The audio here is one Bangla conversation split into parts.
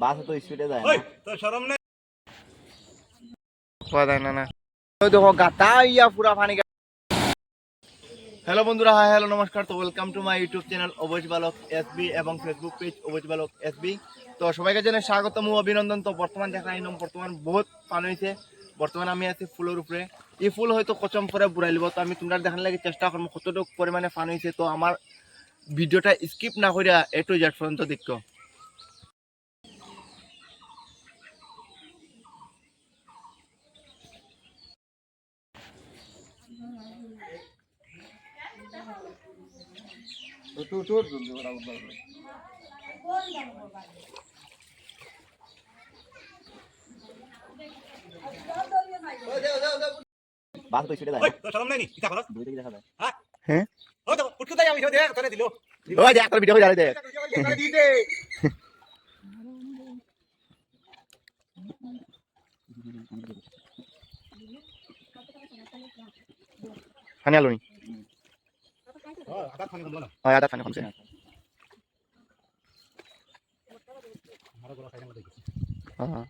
বাস তো স্পিডে যায় ওই তো শরম নেই না দেখো গাতা ইয়া পুরা পানি। হ্যালো বন্ধুরা, হাই হ্যালো নমস্কার। তো welcome to my YouTube channel অবৈজ বালক এসবি এবং ফেসবুক পেজ অবৈজ বালক এসবি। তো সবাইকে জানাই স্বাগতম ও অভিনন্দন। তো বর্তমান দেখা আইনম বর্তমান বহুত পানি হয়েছে। বর্তমানে আমি আছি ফুলের উপরে। এই ফুল হয়তো কচম পরে বুড়াই লিব। তো আমি তোমরা দেখার লাগে চেষ্টা করবো কতটুকু পরিমাণে পানি হয়েছে। তো আমার ভিডিওটা স্কিপ না করিয়া এ টু জেড পর্যন্ত দেখো। বাস তো স্পিডে যায়। ওই তো শরম নেই কি করছ দুই দিকে দেখা যায়। হ্যাঁ ও তো উঠতে যাই আমি দেখ তোরে দিল ওই দেখ তোর ভিডিও করে দে। দিতে পানি আলোনি ও আদা খানি কম না হয় আদা পানি কমছে। মারো গলা খাইনা দেখি হ্যাঁ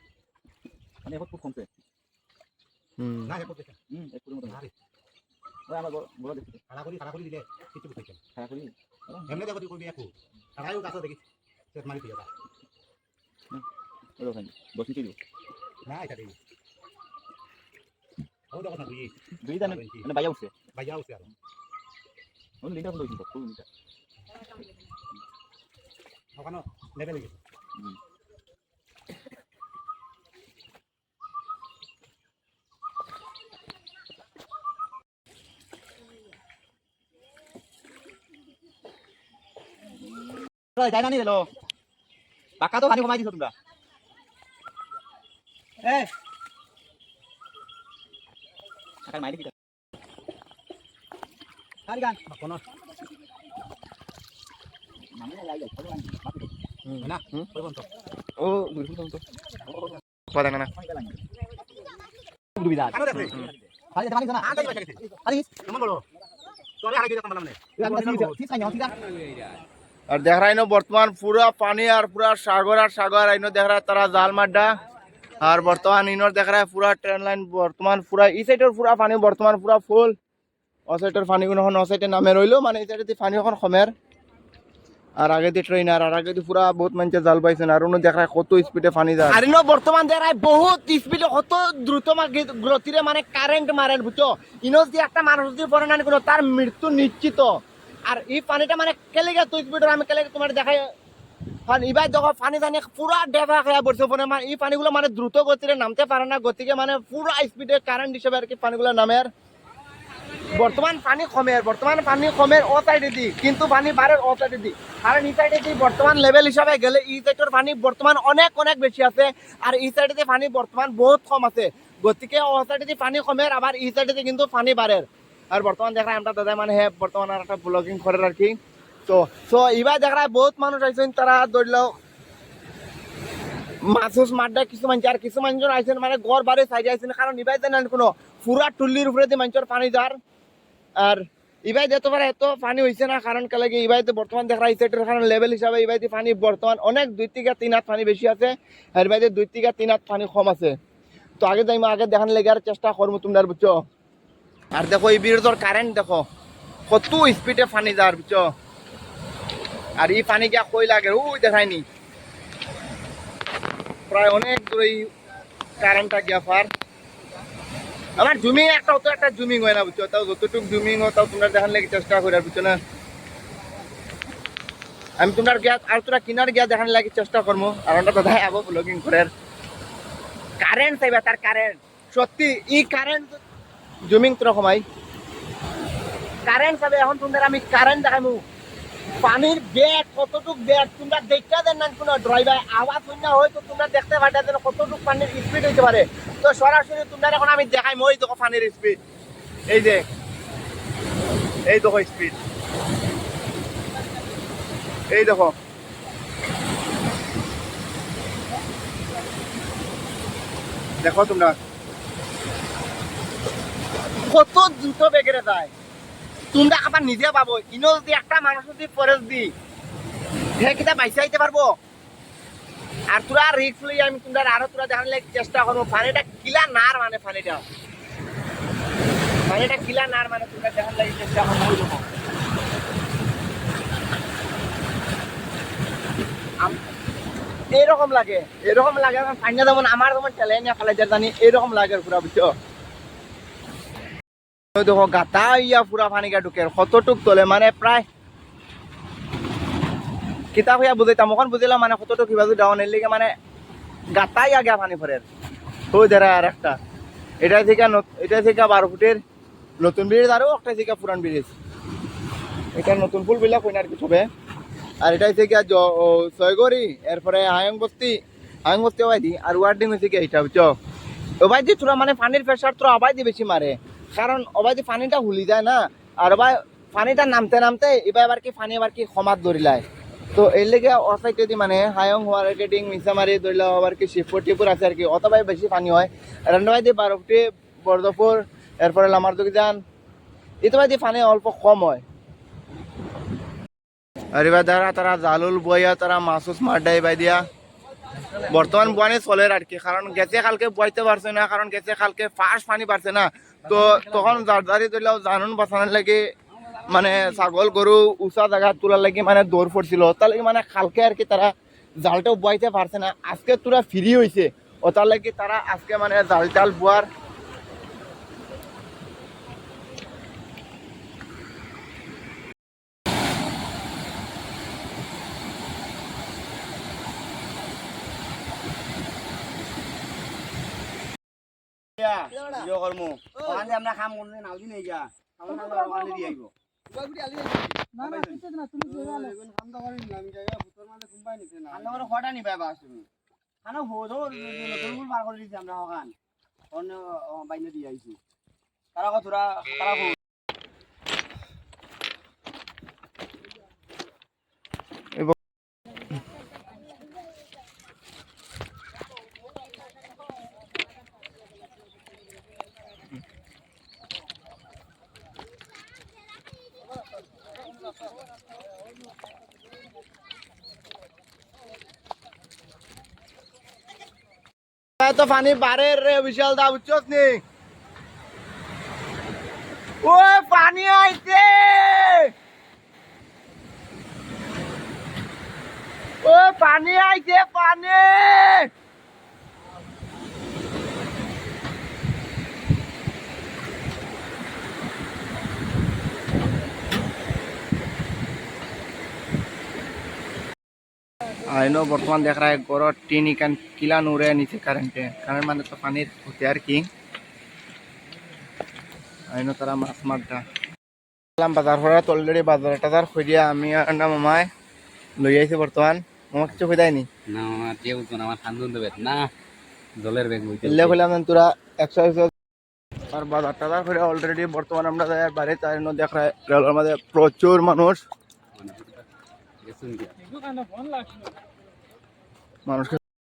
মানে এখন খুব কমছে। না হে করতে একটু মতো আরে ওই আমার বড় দেখতে খাড়া করি দিলে কিছু বুঝাইছে খারাপ করি এমনি দেখো তুই কই একু খাড়াইও গাছ দেখি সেট মারি দিয়া ওই ওখানে বসি ছিল না এটা দেই ও দেখো না দুই দানে মানে বাইয়া উঠছে ভাইয়া উঠছে আর ওই লিটার বন্ধ হইছিল কোন লিটার ওখানে লেভেল গেছে যাই না নি দিলো পাকা তো পানি কমাই দিছো তোমরা। এই আকার মাইরে কি খালি গান কোন মামে লাই যাই খালি গান না ওই বন্ধ ও দুই ফুল তো পারে না দুবিদা কেন দেখে খালি পানি না আগে বাজা গেছে খালি কেমন বলো তোরে আগে দিতাম বললাম না ঠিক আছে ঠিক আছে। আর দেখ রাই নো বর্তমান পুরা পানি আর পুরা সাগর আর সাগর আইনো দেখ রা তারা জাল মাড্ডা। আর বর্তমান ইনোর দেখ রা পুরা ট্রেন লাইন বর্তমান পুরা ই সাইডের পুরা পানি বর্তমান পুরা ফুল। ও সাইডের পানি কোন ও সাইডে নামে রইলো মানে এই সাইডে পানি এখন কমের। আর আগে দিয়ে ট্রেন আর আগে দিয়ে পুরা বহুত মানুষ জাল পাইছেন আর উনি দেখ রা কত স্পিডে পানি যায়। আর ইনো বর্তমান দেখ রা বহুত স্পিডে কত দ্রুত গতিরে মানে কারেন্ট মারেন বুঝছো। ইনো যদি একটা মানুষ যদি পড়ে না কোনো তার মৃত্যু নিশ্চিত। আর এই পানিটা মানে কেলেগে তুই স্পিডের আমি কেলেগে তোমার দেখাই এবার দেখো পানি জানি পুরা ডেভা খেয়া পড়ছে পরে মানে এই পানিগুলো মানে দ্রুত গতিতে নামতে পারে না গতিকে মানে পুরা স্পিডে কারেন্ট হিসেবে আর কি পানিগুলো নামের। বর্তমান পানি কমের ও সাইডে দি কিন্তু পানি বাড়ের ও সাইডে দি কারণ এই সাইডে দি বর্তমান লেভেল হিসাবে গেলে এই সাইডের পানি বর্তমান অনেক অনেক বেশি আছে আর এই সাইডে দি পানি বর্তমান বহুত কম আছে গতিকে ও সাইডে দি পানি কমের আবার এই সাইডে দি কিন্তু পানি বাড়ের। আর বর্তমান দেখা আমরা দাদা মানে হ্যাঁ বর্তমান আর একটা ব্লগিং করে আর কি। তো এবার দেখা বহুত মানুষ আইছেন তারা ধরলেও মাছ মাড্ডা কিছু মানুষ আর কিছু মানুষ আইছেন মানে গড় বাড়ি সাইডে আইছেন কারণ ইবাই জানেন কোনো পুরা টুল্লির উপরে দিয়ে মানুষের পানি যার। আর ইবাই যেতে পারে এত পানি হয়েছে না কারণ কে লাগে ইবাইতে বর্তমান দেখা এই সাইডের কারণ লেভেল হিসাবে ইবাইতে পানি বর্তমান অনেক 2 থেকে 3 হাত পানি বেশি আছে আর ইবাইতে 2 থেকে 3 হাত পানি কম আছে। তো আগে যাই আগে দেখান লেগে আর চেষ্টা করবো তোমরা বুঝছো। আর দেখো এই বিরোধর কারেন্ট দেখো কত স্পিডে পানি যার বুঝছো। আর এই পানি গিয়া কই লাগে ওই দেখায়নি প্রায় অনেক দূরে কারেন্টটা গিয়া পার। আমার জুমিং একটা অত একটা জুমিং হয় না বুঝছো তাও যতটুকু জুমিং হয় তাও তোমরা দেখার লেগে চেষ্টা করি আর বুঝছো না। আমি তোমরা গিয়া আর তোরা কিনার গিয়া দেখার লাগে চেষ্টা করবো আর ওটা তো আবো ব্লগিং করে কারেন্ট চাইবা তার কারেন্ট সত্যি ই কারেন্ট জুমিং তোরা কমাই কারেন্ট চাবে এখন তোমরা আমি কারেন্ট দেখাবো পানির ব্যাগ কতটুক ব্যাগ তোমরা দেখতে দেন না কোনো ড্রাইভার আওয়াজ শুনে হয়তো তোমরা দেখতে পারতে যেন কতটুক পানির স্পিড হইতে পারে। তো সরাসরি তোমরা এখন আমি দেখাই মই দেখো পানির স্পিড এই যে এই দেখো স্পিড এই দেখো দেখো তোমরা কত দ্রুত বেগেরে যায়। তোমরা আবার নিজে পাবো ইনো যদি একটা মানুষ যদি ফরেস্ট দি হে কিটা বাইসে আইতে পারবো। আর তোরা রিক্স লই আমি তোমরা আরো তোরা দেখার লাগি চেষ্টা করবো পানিটা কিলা নার মানে পানিটা কিলা নার মানে তোমরা দেখার লাগি চেষ্টা করবো এরকম লাগে পানিটা যেমন আমার যেমন ঠেলে নিয়ে ফেলাই জানি এরকম লাগে পুরা বুঝছো দেখো গাতা ইয়া পুরা পানিকা ঢুকে কতটুক তোলে মানে প্রায় কিতাব হইয়া বুঝাইতাম ওখান বুঝিলাম মানে কতটুক কিবা ডাউন এর লিগে মানে গাতাই আগে পানি ফেরের ওই ধরা আর একটা এটা থেকে 12 ফুটের নতুন ব্রিজ আরো একটা থেকে পুরান ব্রিজ এটা নতুন ফুল বিলাক হইনা আর কিছু হবে আর এটাই থেকে ছয়গড়ি এরপরে হায়ং বস্তি ওবাইদি আর ওয়ার্ডিং হয়েছে কি এইটা বুঝছো ওবাইদি তোরা মানে পানির প্রেশার তোরা অবাইদি বেশি মারে কারণ অবাইদি পানিটা হুলি যায় না আর ওবাই পানিটা নামতে এবার কি পানি আবার কি ক্ষমাত ধরিলায় তো এর লেগে অসাইতে দি মানে হায়ং হওয়ার মার্কেটিং মিসামারি ধরিলা আবার কি শিবপুর টিপুর আছে আর কি অতবাই বেশি পানি হয় রান্নাবাই দিয়ে 12 ফুটে বর্ধপুর এরপরে লামারদুগি যান এতবাই দিয়ে পানি অল্প কম হয় আর এবার দ্বারা তারা জালুল বইয়া তারা মাসুস মাড্ডাই বাই দিয়া বর্তমান বুয়ানি চলে আর কি কারণ গেছে কালকে বইতে পারছে না কারণ গেছে কালকে ফার্স্ট পানি পারছে না তো তখন জারদারি ধরলেও জানুন বাঁচানোর লাগে মানে ছাগল গরু উঁচা জায়গা তোলার লাগে মানে দৌড় পড়ছিল তার লাগে মানে কালকে আর কি তারা জালটাও বইতে পারছে না আজকে তোরা ফ্রি হয়েছে ও তার লাগে তারা আজকে মানে জাল টাল বুয়ার আমরা কাম করলে নাও দিন এই যা ওখানে দিয়ে আইব খটা নিবে বাস তুমি খানা হোদো নতুন পার করে দিছি আমরা ওখান অন্য বাইনে দিয়ে আইছি তারা কতরা তারা তো পানি বাড়ের রে বিশাল দা বুঝছস নি ও পানি আইছে পানি आईनो बर्तमान देख रहा है गोरो टीन इकान किला नूरे नीचे करंट माने तो पानी होते यार की आईनो तारा मास मारता बाजार फरा तो अलरेडी बाजार टाजार खुदिया आमी आंडा मामाय লই আইছে বর্তমান মামা কিছু কইদাইনি না আমার যে উঠো না আমার খান্দন দেবে না জলের ব্যাগ বইতে এলে কইলাম তোরা 100 আর বাজার টাজার করে অলরেডি বর্তমান আমরা যাই বাইরে তাইনো দেখ রা রেলের মধ্যে প্রচুর মানুষ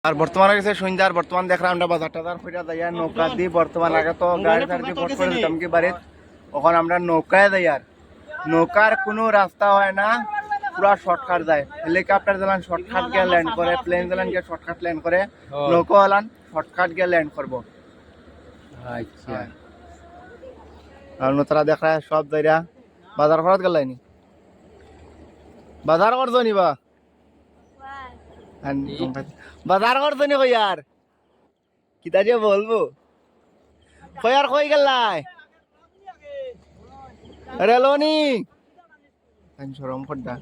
আর বর্তমানে গেছে সন্ধ্যার বর্তমান দেখলাম আমরা বাজার টাজার ফিরা যাইয়া নৌকা দি বর্তমান আগে তো গাড়ি টাড়ি পট করে দিতাম কি বাড়ি ওখানে আমরা নৌকায় যাই আর নৌকার কোনো রাস্তা হয় না পুরা শর্টকাট যায় হেলিকপ্টার জ্বালান শর্টকাট গিয়ে ল্যান্ড করে প্লেন জ্বালান গিয়ে শর্টকাট ল্যান্ড করে নৌকা জ্বালান শর্টকাট গিয়ে ল্যান্ড করবো আচ্ছা আর নতরা দেখা সব যাইরা বাজার খরচ গেলাইনি বাজার করছো নি বা বাজার করছো নি কই আর কিতা যে বলবো কই আর কই গেলাই রেলনি শরম করদা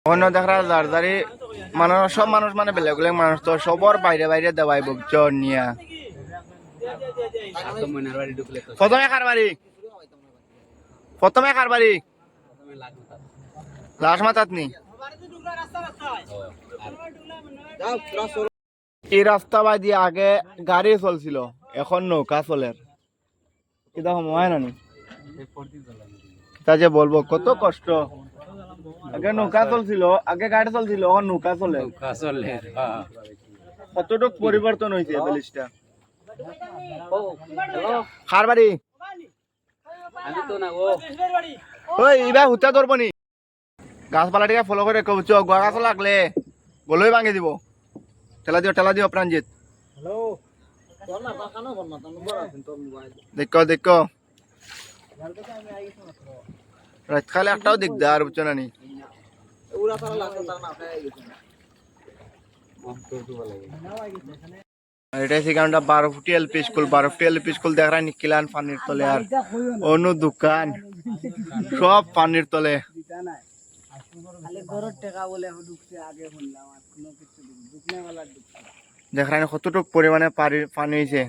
অন্য দেখা জারজারি মানুষ সব মানুষ মানে বেলেগ বেলেগ মানুষ তো সবর বাইরে বাইরে দেওয়াই বুঝছ নিয়া প্রথমে কারবারি লাশ মাতাত নি এই রাস্তা বাই দিয়ে আগে গাড়ি চলছিল এখন নৌকা চলে কিতা সময় নানি তা যে বলবো কত কষ্ট আগে নৌকা চলছিল আগে গাড়ি চলছিল এখন নৌকা চলে কতটুক পরিবর্তন হয়েছে ব্যালিশটা খারবাড়ি ওই এবার হুতা ধরবো নি গাছপালাটিকে ফলো করে রেখো বুঝছো গোয়া গাছ লাগলে বলই ভাঙে দিব ঠেলা দিও প্রাণজিৎ দেখো দেখো রাত খালে একটাও দিকদার বুঝছো না নি এটা সেখানটা 12 ফুটি এলপি স্কুল দেখ রায় নিকিলান পানির তলে আর অন্য দোকান সব পানির তলে দেখ রায় কতটুক পরিমাণে পানি হয়েছে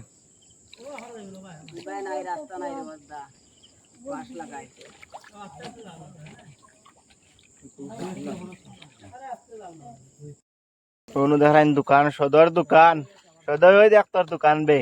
অন্য দেখ রায় দোকান সদর ওই দেখ তোর দোকান বে